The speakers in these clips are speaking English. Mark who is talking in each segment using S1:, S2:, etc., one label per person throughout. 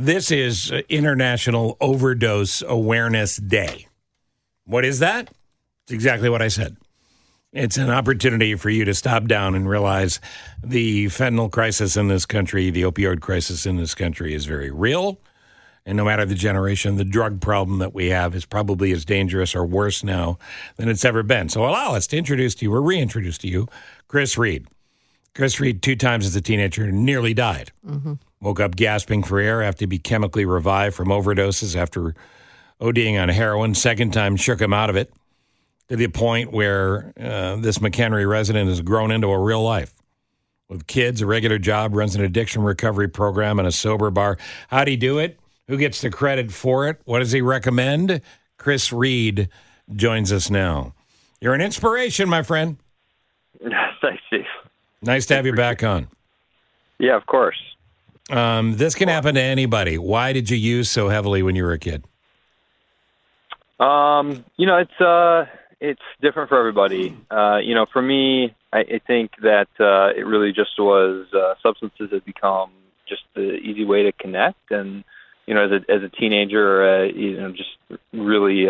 S1: This is International Overdose Awareness Day. What is that? It's exactly what I said. It's an opportunity for you to stop down and realize the fentanyl crisis in this country, the opioid crisis in this country is very real. And no matter the generation, the drug problem that we have is probably as dangerous or worse now than it's ever been. So allow us to introduce to you, or reintroduce to you, Chris Reed. Chris Reed, 2 times as a teenager, nearly died. Mm-hmm. Woke up gasping for air after to be chemically revived from overdoses after ODing on heroin. Second time shook him out of it to the point where this McHenry resident has grown into a real life. With kids, a regular job, runs an addiction recovery program and a sober bar. How'd he do it? Who gets the credit for it? What does he recommend? Chris Reed joins us now. You're an inspiration, my friend.
S2: Thanks, Steve.
S1: Nice to have you back on.
S2: Yeah, of course.
S1: This can happen to anybody. Why did you use so heavily when you were a kid?
S2: It's different for everybody. For me, I think that it really just was substances have become just the easy way to connect. And, as a teenager, just really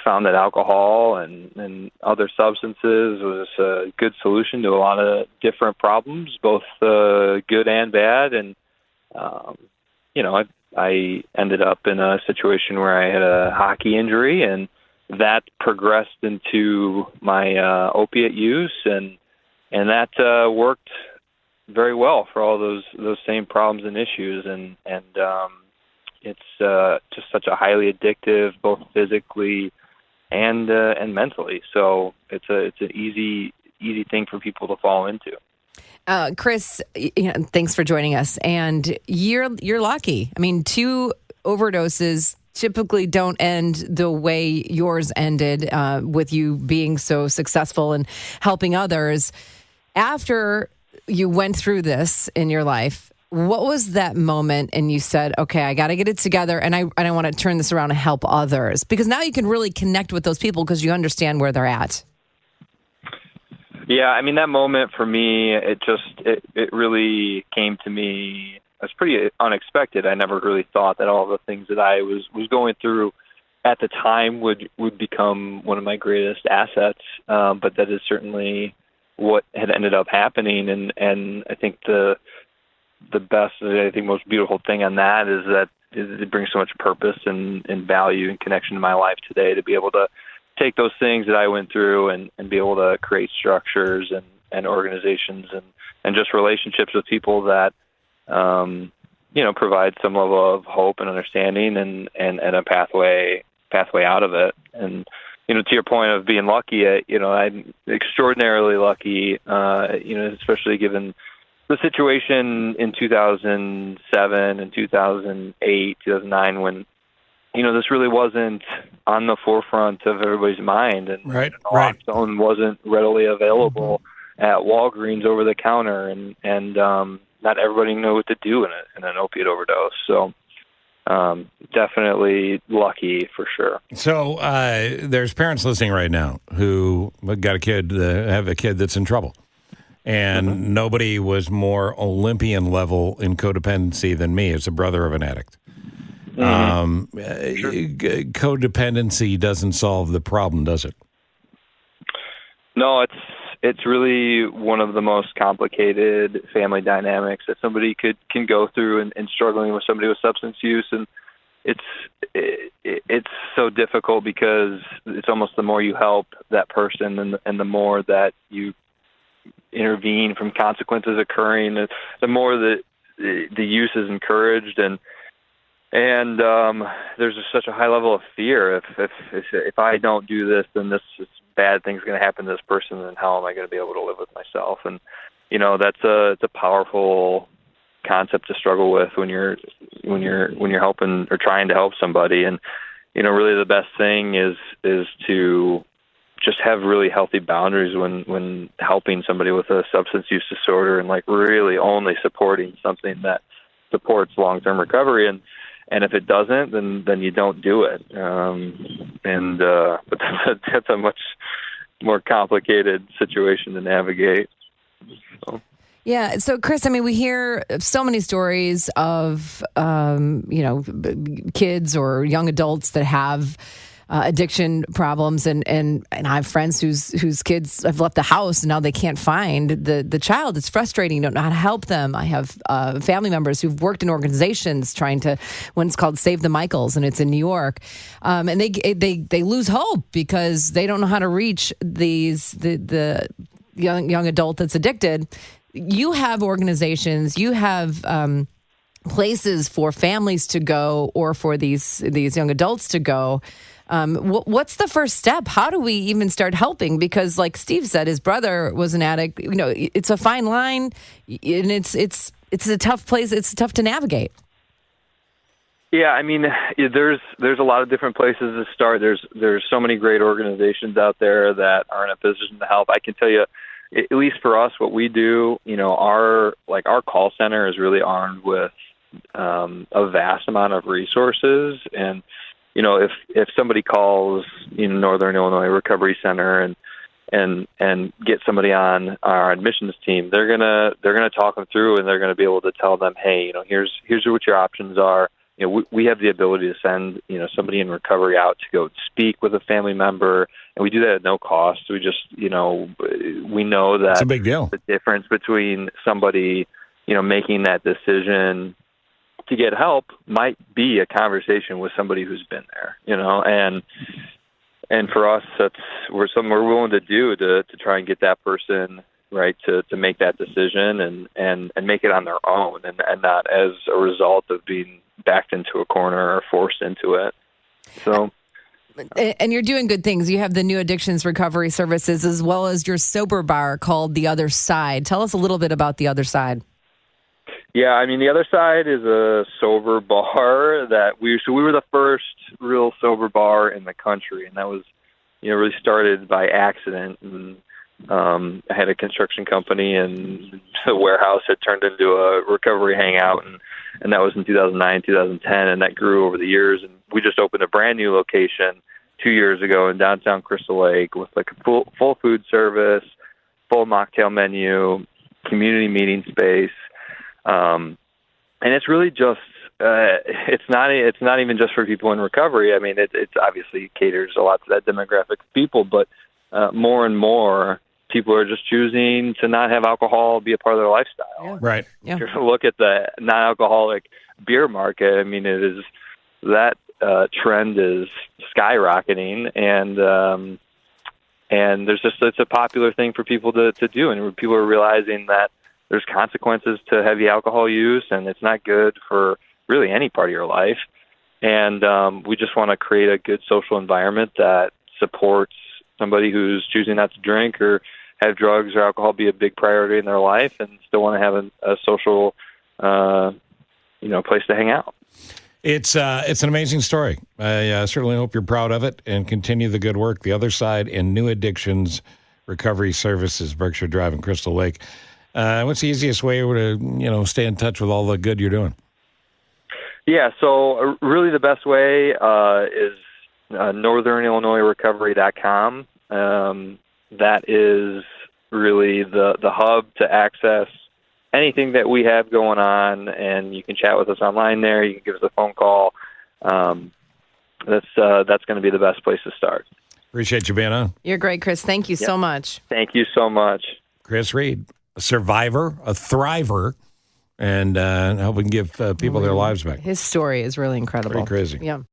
S2: found that alcohol and other substances was a good solution to a lot of different problems, both good and bad. And, I ended up in a situation where I had a hockey injury, and that progressed into my opiate use, and that worked very well for all those same problems and issues. And it's just such a highly addictive, both physically and mentally. So it's an easy thing for people to fall into.
S3: Chris, thanks for joining us. And you're lucky. I mean, 2 overdoses typically don't end the way yours ended, with you being so successful and helping others. After you went through this in your life, what was that moment and you said, okay, I got to get it together and I want to turn this around and help others? Because now you can really connect with those people because you understand where they're at.
S2: Yeah, I mean, that moment for me, it really came to me. It was pretty unexpected. I never really thought that all the things that I was going through at the time would become one of my greatest assets. But that is certainly what had ended up happening. And I think the best, I think most beautiful thing on that is that it brings so much purpose and value and connection to my life today to be able to take those things that I went through and be able to create structures and organizations and just relationships with people that, provide some level of hope and understanding and a pathway out of it. And, to your point of being lucky, I'm extraordinarily lucky, especially given the situation in 2007 and 2008, 2009, when, this really wasn't on the forefront of everybody's mind, and naloxone wasn't readily available at Walgreens over the counter, and not everybody knew what to do in an opiate overdose. So definitely lucky for sure.
S1: So there's parents listening right now who got a kid, have a kid that's in trouble. And nobody was more Olympian level in codependency than me as a brother of an addict. Sure. Codependency doesn't solve the problem, does it?
S2: No, it's really one of the most complicated family dynamics that somebody can go through and struggling with somebody with substance use. And it's so difficult because it's almost the more you help that person and the more that you intervene from consequences occurring, the more that the use is encouraged, and there's just such a high level of fear. If I don't do this, then this bad thing's going to happen to this person, and how am I going to be able to live with myself? And it's a powerful concept to struggle with when you're helping or trying to help somebody. And really the best thing is to just have really healthy boundaries when helping somebody with a substance use disorder, and really only supporting something that supports long-term recovery. And if it doesn't, then you don't do it. But that's a much more complicated situation to navigate. So.
S3: Yeah. So, Chris, I mean, we hear so many stories of, kids or young adults that have addiction problems, and I have friends whose kids have left the house and now they can't find the child. It's frustrating. Don't know how to help them. I have family members who've worked in organizations trying to. One's called Save the Michaels, and it's in New York, and they lose hope because they don't know how to reach the young adult that's addicted. You have organizations. You have places for families to go, or for these young adults to go. What's the first step? How do we even start helping? Because, like Steve said, his brother was an addict. It's a fine line, and it's a tough place. It's tough to navigate.
S2: Yeah, I mean, there's a lot of different places to start. There's so many great organizations out there that are in a position to help. I can tell you, at least for us, what we do, our call center is really armed with a vast amount of resources. And if somebody calls Northern Illinois Recovery Center and get somebody on our admissions team, they're gonna talk them through, and they're gonna be able to tell them, hey, here's what your options are. We have the ability to send somebody in recovery out to go speak with a family member, and we do that at no cost. We just we know that
S1: it's a big deal.
S2: The difference between somebody making that decision to get help might be a conversation with somebody who's been there, and for us, that's something we're willing to do to try and get that person right to make that decision and make it on their own, and not as a result of being backed into a corner or forced into it. So.
S3: And you're doing good things. You have the new addictions recovery services, as well as your sober bar called The Other Side. Tell us a little bit about The Other Side.
S2: Yeah, I mean, The Other Side is a sober bar that we were the first real sober bar in the country, and that was, really started by accident. And I had a construction company, and the warehouse had turned into a recovery hangout, and that was in 2009, 2010, and that grew over the years. And we just opened a brand new location 2 years ago in downtown Crystal Lake with like a full food service, full mocktail menu, community meeting space. And it's really just, it's not even just for people in recovery. I mean, it's obviously caters a lot to that demographic of people, but more and more people are just choosing to not have alcohol be a part of their lifestyle.
S3: Yeah.
S1: Right.
S3: Yeah.
S2: If you look at the non-alcoholic beer market, I mean, that trend is skyrocketing, and it's a popular thing for people to do, and people are realizing that there's consequences to heavy alcohol use, and it's not good for really any part of your life. And we just want to create a good social environment that supports somebody who's choosing not to drink or have drugs or alcohol be a big priority in their life, and still want to have a social, place to hang out.
S1: It's an amazing story. I certainly hope you're proud of it and continue the good work. The Other Side and New Addictions Recovery Services, Berkshire Drive in Crystal Lake. What's the easiest way to stay in touch with all the good you're doing?
S2: Yeah, so really the best way is northernillinoisrecovery.com. That is really the hub to access anything that we have going on, and you can chat with us online there. You can give us a phone call. That's going to be the best place to start.
S1: Appreciate you being on.
S3: You're great, Chris. Thank you so much.
S2: Thank you so much.
S1: Chris Reed, a survivor, a thriver, and helping give people their lives back.
S3: His story is really incredible.
S1: Pretty crazy.
S3: Yeah.